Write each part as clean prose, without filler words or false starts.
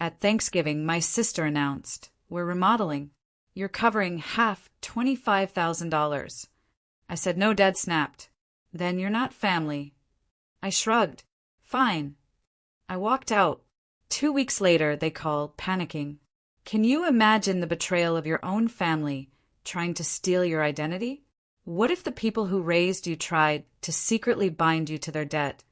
At Thanksgiving, my sister announced, "We're remodeling. You're covering half, $25,000. I said, "No," Dad snapped. "Then you're not family." I shrugged. "Fine." I walked out. 2 weeks later, they called, panicking. Can you imagine the betrayal of your own family trying to steal your identity? What if the people who raised you tried to secretly bind you to their debt,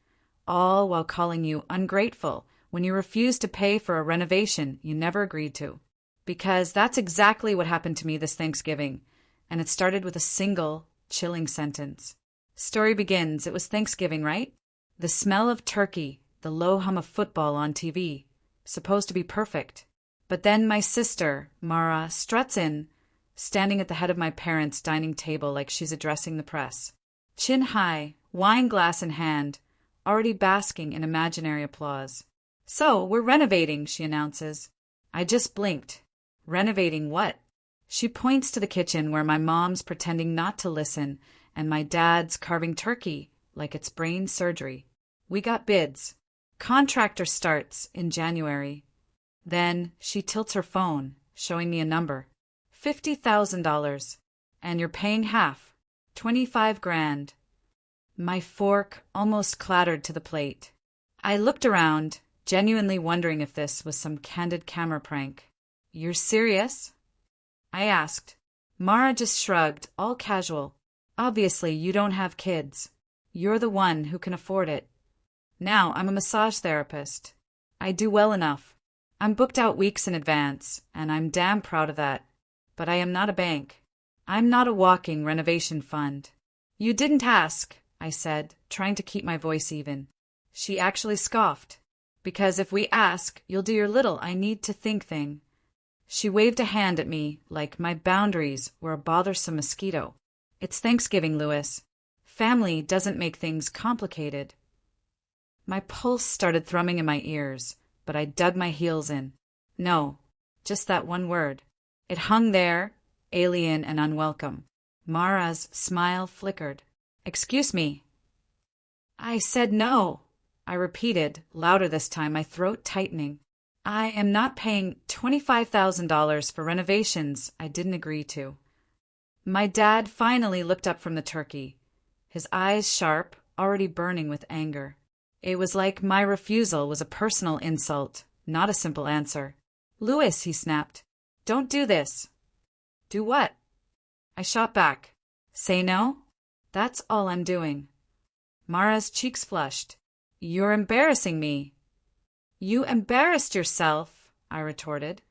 all while calling you ungrateful when you refused to pay for a renovation you never agreed to? Because that's exactly what happened to me this Thanksgiving, and it started with a single, chilling sentence. Story begins, it was Thanksgiving, right? The smell of turkey, the low hum of football on TV, supposed to be perfect. But then my sister, Mara, struts in, standing at the head of my parents' dining table like she's addressing the press. Chin high, wine glass in hand, already basking in imaginary applause. "So, we're renovating," she announces. I just blinked. Renovating what? She points to the kitchen where my mom's pretending not to listen and my dad's carving turkey like it's brain surgery. We got bids. Contractor starts in January. Then she tilts her phone, showing me a number. $50,000. And you're paying half. 25 grand. My fork almost clattered to the plate. I looked around, genuinely wondering if this was some candid camera prank. "You're serious?" I asked. Mara just shrugged, all casual. "Obviously, you don't have kids. You're the one who can afford it. Now, I'm a massage therapist. I do well enough. I'm booked out weeks in advance, and I'm damn proud of that. But I am not a bank. I'm not a walking renovation fund." "You didn't ask," I said, trying to keep my voice even. She actually scoffed. "Because if we ask, you'll do your little I need to think thing." She waved a hand at me like my boundaries were a bothersome mosquito. "It's Thanksgiving, Louis. Family doesn't make things complicated." My pulse started thrumming in my ears, but I dug my heels in. No, just that one word. It hung there, alien and unwelcome. Mara's smile flickered. "Excuse me." "I said no," I repeated, louder this time, my throat tightening. "I am not paying $25,000 for renovations I didn't agree to." My dad finally looked up from the turkey, his eyes sharp, already burning with anger. It was like my refusal was a personal insult, not a simple answer. "Louis," he snapped, "don't do this." "Do what?" I shot back. "Say no? That's all I'm doing." Mara's cheeks flushed. "You're embarrassing me." "You embarrassed yourself," I retorted,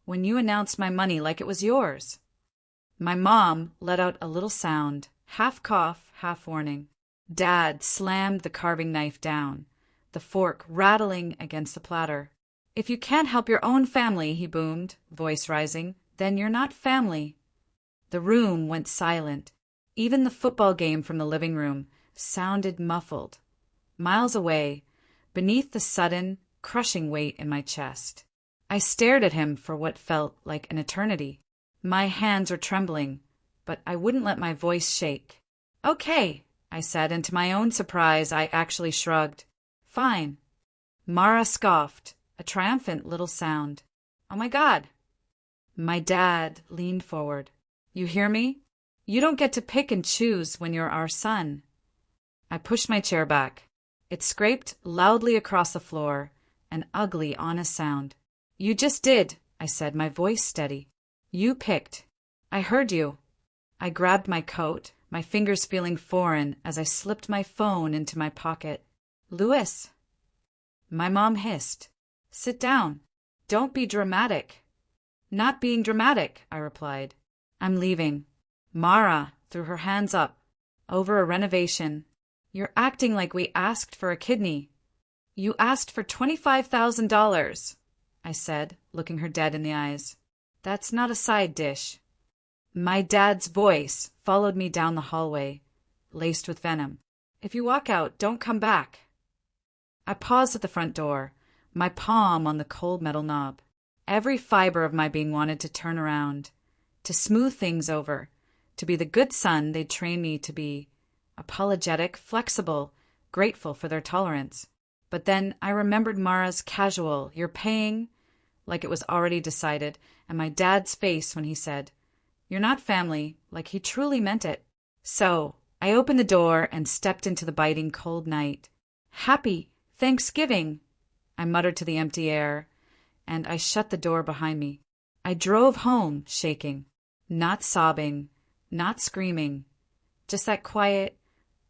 "when you announced my money like it was yours." My mom let out a little sound, half cough, half warning. Dad slammed the carving knife down, the fork rattling against the platter. "If you can't help your own family," he boomed, voice rising, "then you're not family." The room went silent. Even the football game from the living room sounded muffled. Miles away, beneath the sudden, crushing weight in my chest, I stared at him for what felt like an eternity. My hands were trembling, but I wouldn't let my voice shake. "Okay," I said, and to my own surprise, I actually shrugged. "Fine." Mara scoffed, a triumphant little sound. "Oh my God." My dad leaned forward. "You hear me? You don't get to pick and choose when you're our son." I pushed my chair back. It scraped loudly across the floor, an ugly, honest sound. "You just did," I said, my voice steady. "You picked. I heard you." I grabbed my coat, my fingers feeling foreign as I slipped my phone into my pocket. "Louis." My mom hissed. "Sit down. Don't be dramatic." "Not being dramatic," I replied. "I'm leaving." Mara threw her hands up. "Over a renovation. You're acting like we asked for a kidney." "You asked for $25,000, I said, looking her dead in the eyes. "That's not a side dish." My dad's voice followed me down the hallway, laced with venom. "If you walk out, don't come back." I paused at the front door, my palm on the cold metal knob. Every fiber of my being wanted to turn around, to smooth things over, to be the good son they'd trained me to be, apologetic, flexible, grateful for their tolerance. But then I remembered Mara's casual, "You're paying," like it was already decided, and my dad's face when he said, "You're not family," like he truly meant it. So, I opened the door and stepped into the biting cold night. "Happy Thanksgiving," I muttered to the empty air, and I shut the door behind me. I drove home, shaking, not sobbing, not screaming, just that quiet,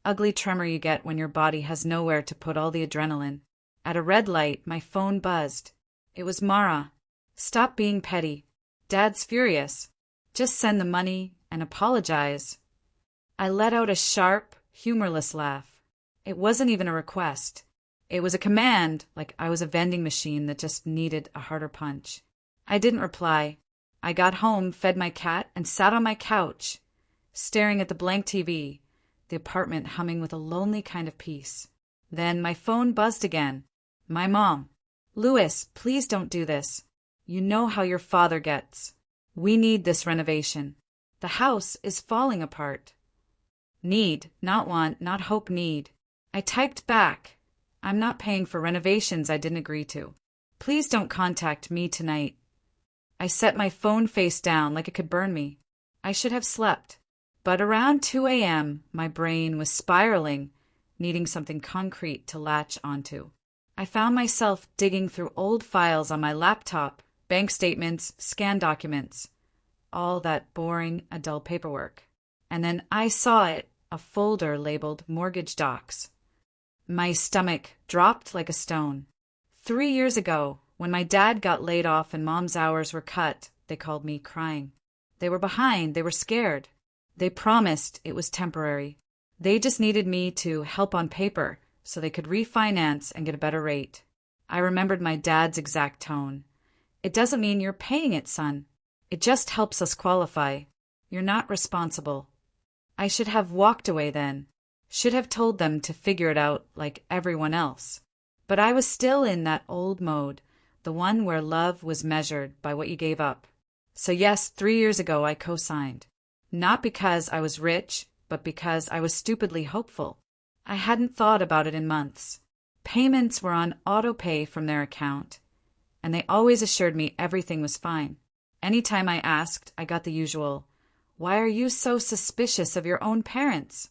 ugly tremor you get when your body has nowhere to put all the adrenaline. At a red light, my phone buzzed. It was Mara. "Stop being petty. Dad's furious. Just send the money and apologize." I let out a sharp, humorless laugh. It wasn't even a request. It was a command, like I was a vending machine that just needed a harder punch. I didn't reply. I got home, fed my cat, and sat on my couch, staring at the blank TV, the apartment humming with a lonely kind of peace. Then my phone buzzed again. My mom. "Louis, please don't do this. You know how your father gets. We need this renovation. The house is falling apart." Need, not want, not hope, need. I typed back, "I'm not paying for renovations I didn't agree to. Please don't contact me tonight." I set my phone face down like it could burn me. I should have slept. But around 2 a.m., my brain was spiraling, needing something concrete to latch onto. I found myself digging through old files on my laptop, bank statements, scanned documents, all that boring adult paperwork. And then I saw it, a folder labeled Mortgage Docs. My stomach dropped like a stone. 3 years ago, when my dad got laid off and Mom's hours were cut, they called me crying. They were behind, they were scared. They promised it was temporary. They just needed me to help on paper so they could refinance and get a better rate. I remembered my dad's exact tone. "It doesn't mean you're paying it, son. It just helps us qualify. You're not responsible." I should have walked away then. Should have told them to figure it out like everyone else. But I was still in that old mode, the one where love was measured by what you gave up. So yes, 3 years ago I co-signed. Not because I was rich, but because I was stupidly hopeful. I hadn't thought about it in months. Payments were on auto-pay from their account, and they always assured me everything was fine. Anytime I asked, I got the usual, "Why are you so suspicious of your own parents?"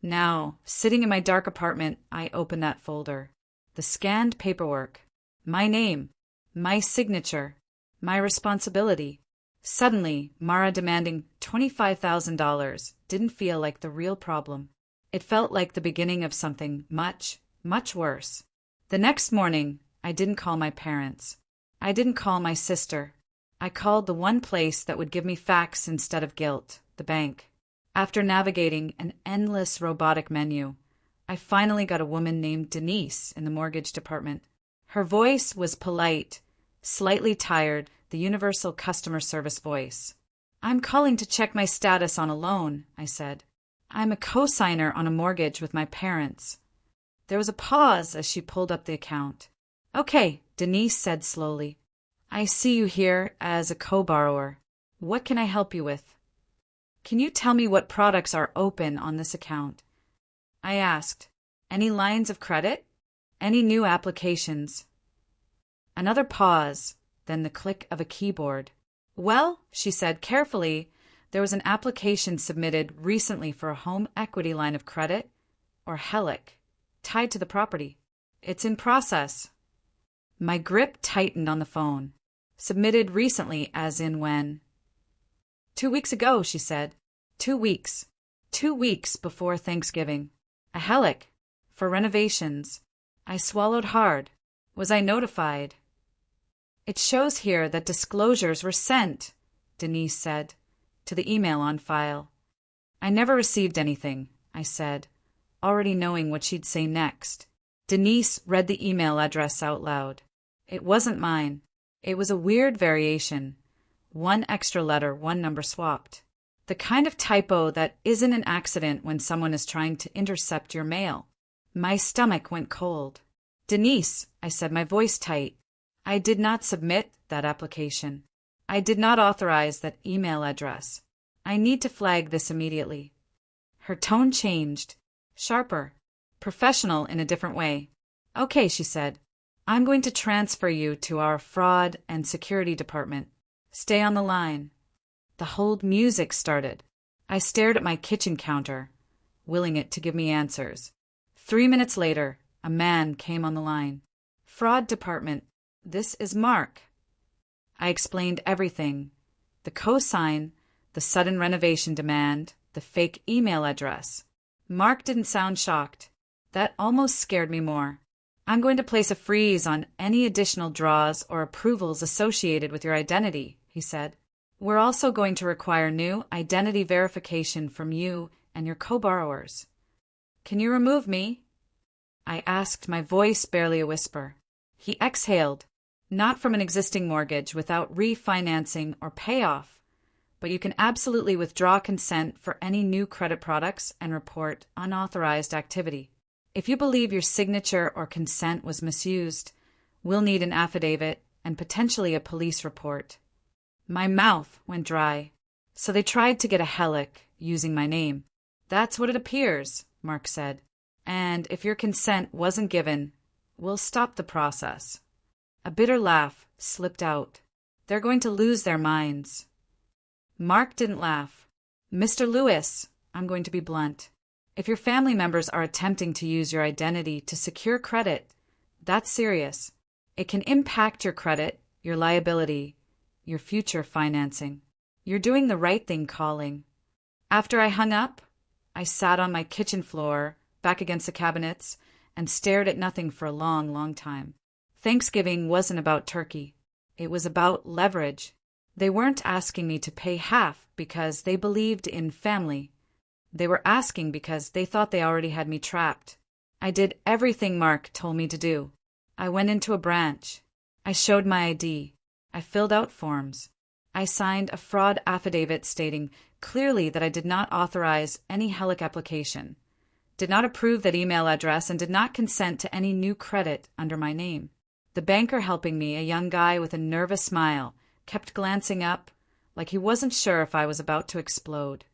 Now, sitting in my dark apartment, I opened that folder. The scanned paperwork. My name. My signature. My responsibility. Suddenly, Mara demanding $25,000 didn't feel like the real problem. It felt like the beginning of something much, much worse. The next morning, I didn't call my parents. I didn't call my sister. I called the one place that would give me facts instead of guilt, the bank. After navigating an endless robotic menu, I finally got a woman named Denise in the mortgage department. Her voice was polite, slightly tired, the universal customer service voice. "I'm calling to check my status on a loan," I said. "I'm a co-signer on a mortgage with my parents." There was a pause as she pulled up the account. "Okay," Denise said slowly. "I see you here as a co-borrower. What can I help you with?" "Can you tell me what products are open on this account?" I asked. "Any lines of credit? Any new applications?" Another pause, then the click of a keyboard. "Well," she said carefully, "there was an application submitted recently for a home equity line of credit, or HELIC, tied to the property. It's in process." My grip tightened on the phone. "Submitted recently, as in when?" 2 weeks ago," she said. 2 weeks. 2 weeks before Thanksgiving. A HELIC. For renovations. I swallowed hard. Was I notified? "It shows here that disclosures were sent," Denise said, "to the email on file." "I never received anything," I said, already knowing what she'd say next. Denise read the email address out loud. It wasn't mine. It was a weird variation. 1 extra letter, 1 number swapped. The kind of typo that isn't an accident when someone is trying to intercept your mail. My stomach went cold. "Denise," I said, my voice tight, "I did not submit that application. I did not authorize that email address. I need to flag this immediately." Her tone changed. Sharper. Professional in a different way. "Okay," she said. I'm going to transfer you to our fraud and security department. Stay on the line. The hold music started. I stared at my kitchen counter, willing it to give me answers. 3 minutes later, a man came on the line. Fraud department, this is Mark. I explained everything. The cosign, the sudden renovation demand, the fake email address. Mark didn't sound shocked. That almost scared me more. I'm going to place a freeze on any additional draws or approvals associated with your identity, he said. We're also going to require new identity verification from you and your co-borrowers. Can you remove me? I asked, my voice barely a whisper. He exhaled. Not from an existing mortgage without refinancing or payoff, but you can absolutely withdraw consent for any new credit products and report unauthorized activity. If you believe your signature or consent was misused, we'll need an affidavit and potentially a police report. My mouth went dry. So they tried to get a helic using my name. That's what it appears, Mark said. And if your consent wasn't given, we'll stop the process. A bitter laugh slipped out. They're going to lose their minds. Mark didn't laugh. Mr. Lewis, I'm going to be blunt. If your family members are attempting to use your identity to secure credit, that's serious. It can impact your credit, your liability, your future financing. You're doing the right thing calling. After I hung up, I sat on my kitchen floor, back against the cabinets, and stared at nothing for a long, long time. Thanksgiving wasn't about turkey. It was about leverage. They weren't asking me to pay half because they believed in family. They were asking because they thought they already had me trapped. I did everything Mark told me to do. I went into a branch. I showed my ID. I filled out forms. I signed a fraud affidavit stating clearly that I did not authorize any helic application, did not approve that email address, and did not consent to any new credit under my name. The banker helping me, a young guy with a nervous smile, kept glancing up like he wasn't sure if I was about to explode.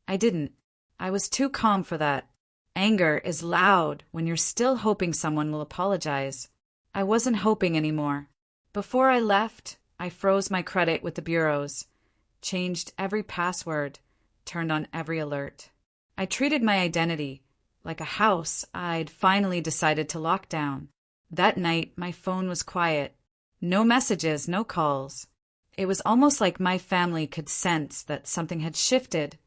I didn't. I was too calm for that. Anger is loud when you're still hoping someone will apologize. I wasn't hoping anymore. Before I left, I froze my credit with the bureaus, changed every password, turned on every alert. I treated my identity like a house I'd finally decided to lock down. That night, my phone was quiet. No messages, no calls. It was almost like my family could sense that something had shifted,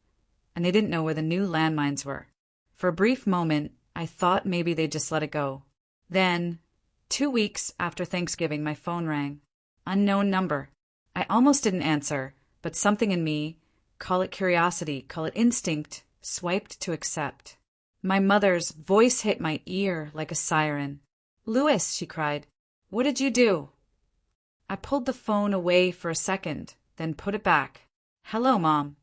and they didn't know where the new landmines were. For a brief moment, I thought maybe they'd just let it go. Then, 2 weeks after Thanksgiving, my phone rang. Unknown number. I almost didn't answer, but something in me, call it curiosity, call it instinct, swiped to accept. My mother's voice hit my ear like a siren. "Louis," she cried, "what did you do?" I pulled the phone away for a second, then put it back. "Hello, Mom."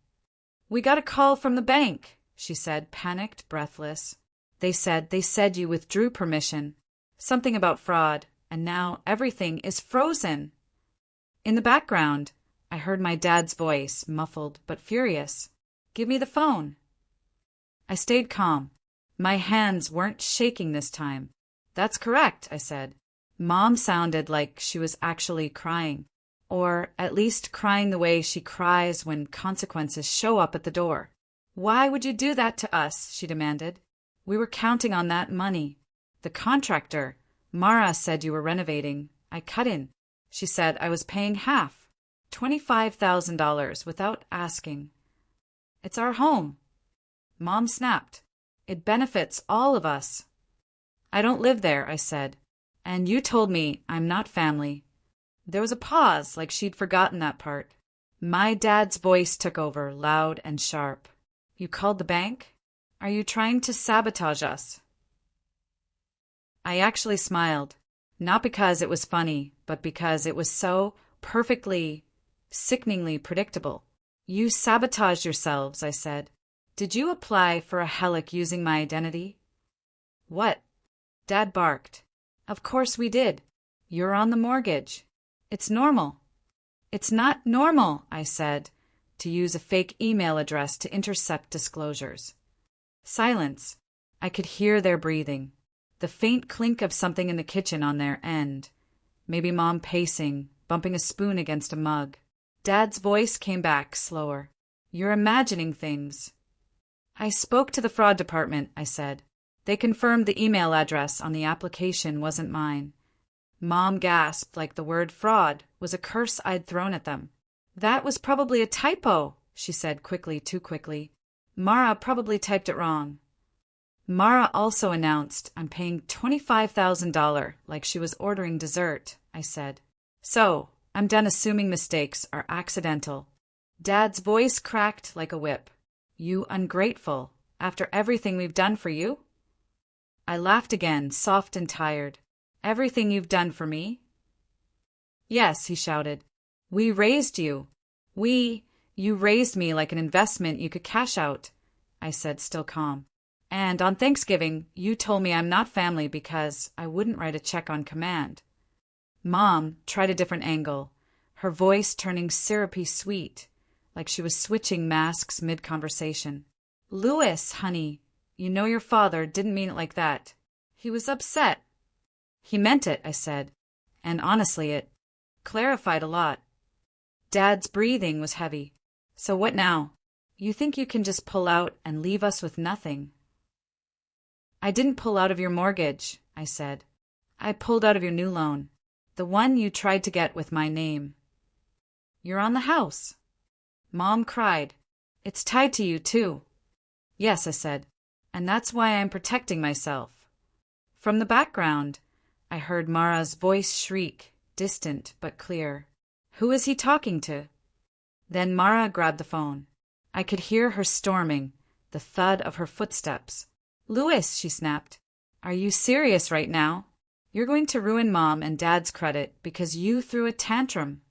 "We got a call from the bank," she said, panicked, breathless. They said you withdrew permission. Something about fraud, and now everything is frozen." In the background, I heard my dad's voice, muffled but furious. "Give me the phone." I stayed calm. My hands weren't shaking this time. "That's correct," I said. Mom sounded like she was actually crying, or at least crying the way she cries when consequences show up at the door. "Why would you do that to us?" she demanded. "We were counting on that money. The contractor, Mara, said you were renovating. I cut in. She said I was paying half, $25,000 without asking. It's our home." Mom snapped. "It benefits all of us." "I don't live there," I said. "And you told me I'm not family." There was a pause, like she'd forgotten that part. My dad's voice took over, loud and sharp. "You called the bank? Are you trying to sabotage us?" I actually smiled, not because it was funny, but because it was so perfectly, sickeningly predictable. "You sabotaged yourselves," I said. "Did you apply for a helic using my identity?" "What?" Dad barked. "Of course we did. You're on the mortgage. It's normal." "It's not normal," I said, to use a fake email address to intercept disclosures. Silence. I could hear their breathing, the faint clink of something in the kitchen on their end, Maybe Mom pacing, bumping a spoon against a mug. Dad's voice came back slower. You're imagining things. I spoke to the fraud department, I said. They confirmed the email address on the application wasn't mine. Mom gasped like the word fraud was a curse I'd thrown at them. That was probably a typo, she said quickly, too quickly. Mara probably typed it wrong. Mara also announced I'm paying $25,000 like she was ordering dessert, I said. So, I'm done assuming mistakes are accidental. Dad's voice cracked like a whip. You ungrateful, after everything we've done for you? I laughed again, soft and tired. Everything you've done for me? Yes, he shouted. We raised you. You raised me like an investment you could cash out, I said, still calm. And on Thanksgiving, you told me I'm not family because I wouldn't write a check on command. Mom tried a different angle, her voice turning syrupy sweet, like she was switching masks mid-conversation. Louis, honey, you know your father didn't mean it like that. He was upset. He meant it, I said, and honestly it clarified a lot. Dad's breathing was heavy. So what now? You think you can just pull out and leave us with nothing? I didn't pull out of your mortgage, I said. I pulled out of your new loan, the one you tried to get with my name. You're on the house. Mom cried. It's tied to you, too. Yes, I said, and that's why I'm protecting myself. From the background, I heard Mara's voice shriek, distant but clear. Who is he talking to? Then Mara grabbed the phone. I could hear her storming, the thud of her footsteps. Louis, she snapped. Are you serious right now? You're going to ruin Mom and Dad's credit because you threw a tantrum.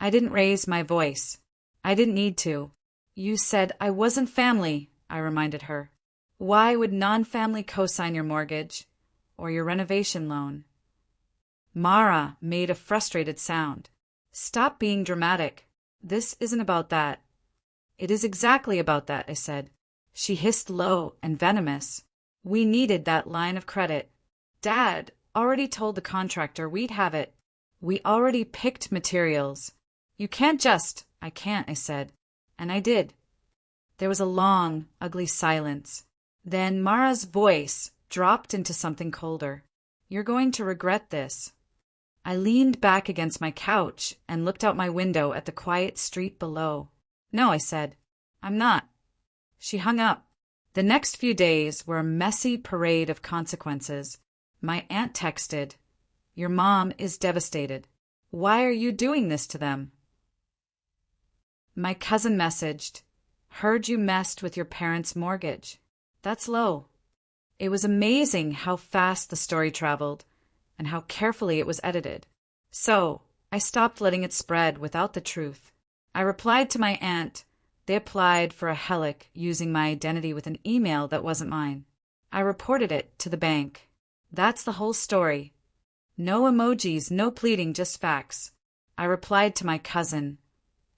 I didn't raise my voice. I didn't need to. You said I wasn't family, I reminded her. Why would non-family co-sign your mortgage or your renovation loan? Mara made a frustrated sound. Stop being dramatic. This isn't about that. It is exactly about that, I said. She hissed low and venomous. We needed that line of credit. Dad already told the contractor we'd have it. We already picked materials. You can't just— I can't, I said. And I did. There was a long, ugly silence. Then Mara's voice dropped into something colder. You're going to regret this. I leaned back against my couch and looked out my window at the quiet street below. No, I said. I'm not. She hung up. The next few days were a messy parade of consequences. My aunt texted, Your mom is devastated. Why are you doing this to them? My cousin messaged, Heard you messed with your parents' mortgage. That's low. It was amazing how fast the story traveled and how carefully it was edited. So, I stopped letting it spread without the truth. I replied to my aunt. They applied for a HELIC using my identity with an email that wasn't mine. I reported it to the bank. That's the whole story. No emojis, no pleading, just facts. I replied to my cousin.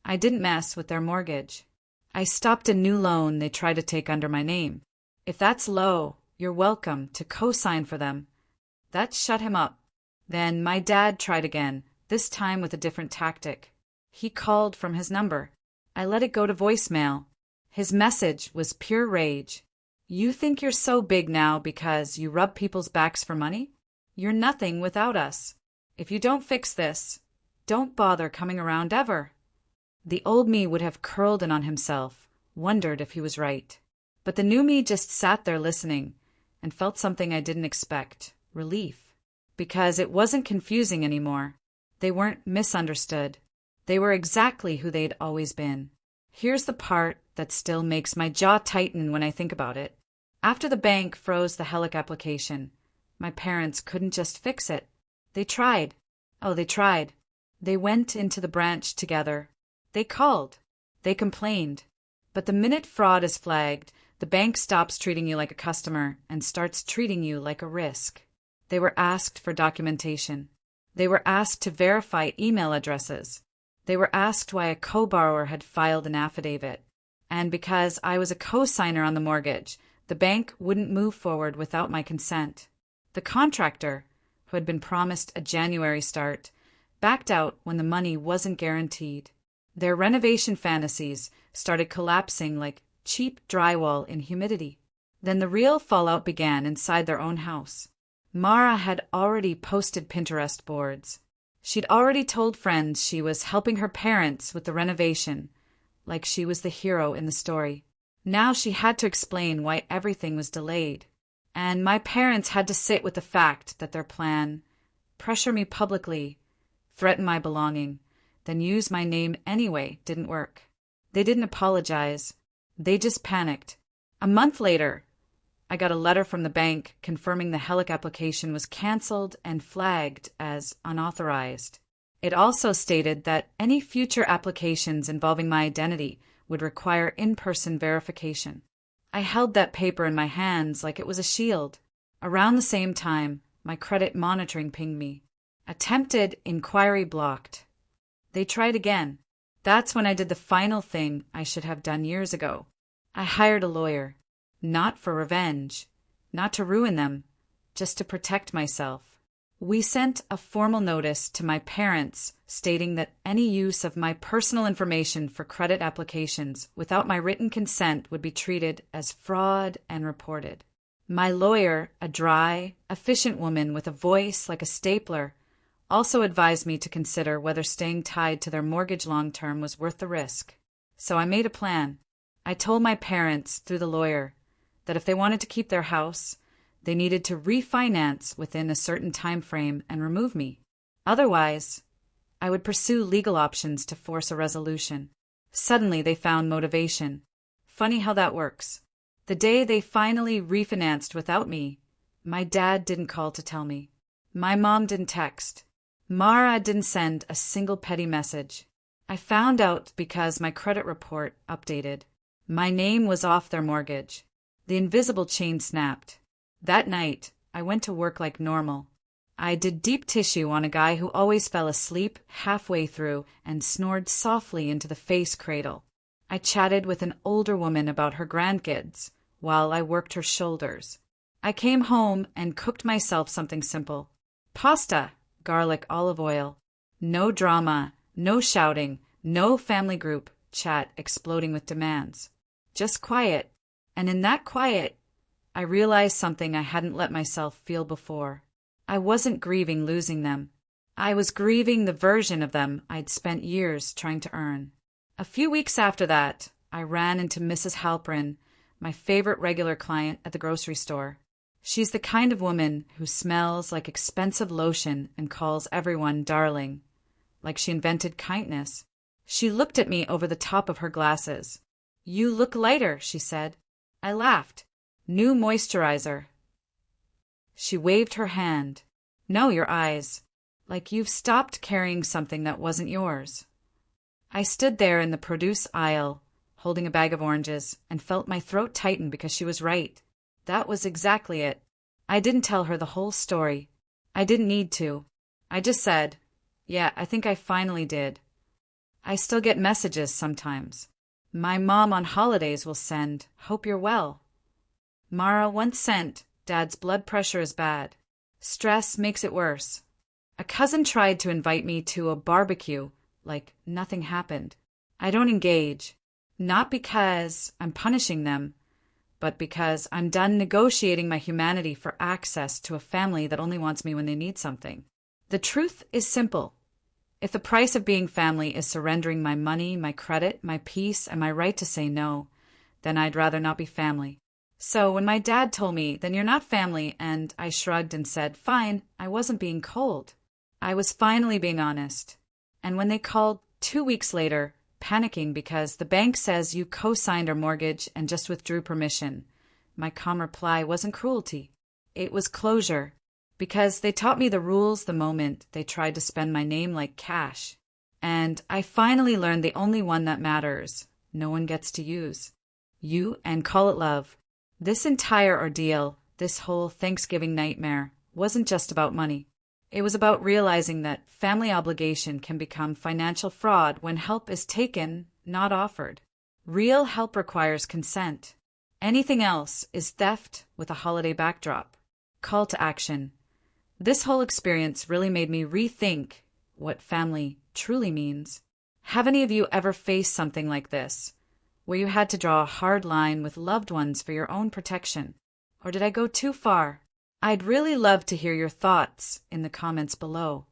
I didn't mess with their mortgage. I stopped a new loan they tried to take under my name. If that's low, you're welcome to co-sign for them. That shut him up. Then my dad tried again, this time with a different tactic. He called from his number. I let it go to voicemail. His message was pure rage. You think you're so big now because you rub people's backs for money? You're nothing without us. If you don't fix this, don't bother coming around ever. The old me would have curled in on himself, wondered if he was right. But the new me just sat there listening and felt something I didn't expect, relief. Because it wasn't confusing anymore. They weren't misunderstood. They were exactly who they'd always been. Here's the part that still makes my jaw tighten when I think about it. After the bank froze the HELIC application, my parents couldn't just fix it. They tried. Oh, they tried. They went into the branch together. They called. They complained. But the minute fraud is flagged, the bank stops treating you like a customer and starts treating you like a risk. They were asked for documentation. They were asked to verify email addresses. They were asked why a co-borrower had filed an affidavit. And because I was a co-signer on the mortgage, the bank wouldn't move forward without my consent. The contractor, who had been promised a January start, backed out when the money wasn't guaranteed. Their renovation fantasies started collapsing like cheap drywall in humidity. Then the real fallout began inside their own house. Mara had already posted Pinterest boards. She'd already told friends she was helping her parents with the renovation, like she was the hero in the story. Now she had to explain why everything was delayed. And my parents had to sit with the fact that their plan, pressure me publicly, threaten my belonging, then use my name anyway, didn't work. They didn't apologize. They just panicked. A month later, I got a letter from the bank confirming the HELIC application was canceled and flagged as unauthorized. It also stated that any future applications involving my identity would require in-person verification. I held that paper in my hands like it was a shield. Around the same time, my credit monitoring pinged me. Attempted inquiry blocked. They tried again. That's when I did the final thing I should have done years ago. I hired a lawyer. Not for revenge, not to ruin them, just to protect myself. We sent a formal notice to my parents stating that any use of my personal information for credit applications without my written consent would be treated as fraud and reported. My lawyer, a dry, efficient woman with a voice like a stapler, also advised me to consider whether staying tied to their mortgage long-term was worth the risk. So I made a plan. I told my parents, through the lawyer, that if they wanted to keep their house, they needed to refinance within a certain time frame and remove me. Otherwise, I would pursue legal options to force a resolution. Suddenly, they found motivation. Funny how that works. The day they finally refinanced without me, my dad didn't call to tell me. My mom didn't text. Mara didn't send a single petty message. I found out because my credit report updated. My name was off their mortgage. The invisible chain snapped. That night, I went to work like normal. I did deep tissue on a guy who always fell asleep halfway through and snored softly into the face cradle. I chatted with an older woman about her grandkids while I worked her shoulders. I came home and cooked myself something simple. Pasta, garlic, olive oil. No drama, no shouting, no family group chat exploding with demands. Just quiet. And in that quiet, I realized something I hadn't let myself feel before. I wasn't grieving losing them. I was grieving the version of them I'd spent years trying to earn. A few weeks after that, I ran into Mrs. Halprin, my favorite regular client at the grocery store. She's the kind of woman who smells like expensive lotion and calls everyone darling, like she invented kindness. She looked at me over the top of her glasses. "You look lighter," she said. I laughed. "New moisturizer." She waved her hand. "No, your eyes. Like you've stopped carrying something that wasn't yours." I stood there in the produce aisle, holding a bag of oranges, and felt my throat tighten because she was right. That was exactly it. I didn't tell her the whole story. I didn't need to. I just said, "Yeah, I think I finally did." I still get messages sometimes. My mom on holidays will send, "Hope you're well." Mara once sent, "Dad's blood pressure is bad. Stress makes it worse." A cousin tried to invite me to a barbecue, like nothing happened. I don't engage, not because I'm punishing them, but because I'm done negotiating my humanity for access to a family that only wants me when they need something. The truth is simple. If the price of being family is surrendering my money, my credit, my peace, and my right to say no, then I'd rather not be family. So when my dad told me, "Then you're not family," and I shrugged and said, "Fine," I wasn't being cold. I was finally being honest. And when they called 2 weeks later, panicking because the bank says you co-signed our mortgage and just withdrew permission, my calm reply wasn't cruelty. It was closure. Because they taught me the rules the moment they tried to spend my name like cash. And I finally learned the only one that matters, no one gets to use. You and call it love. This entire ordeal, this whole Thanksgiving nightmare, wasn't just about money. It was about realizing that family obligation can become financial fraud when help is taken, not offered. Real help requires consent. Anything else is theft with a holiday backdrop. Call to action. This whole experience really made me rethink what family truly means. Have any of you ever faced something like this, where you had to draw a hard line with loved ones for your own protection? Or did I go too far? I'd really love to hear your thoughts in the comments below.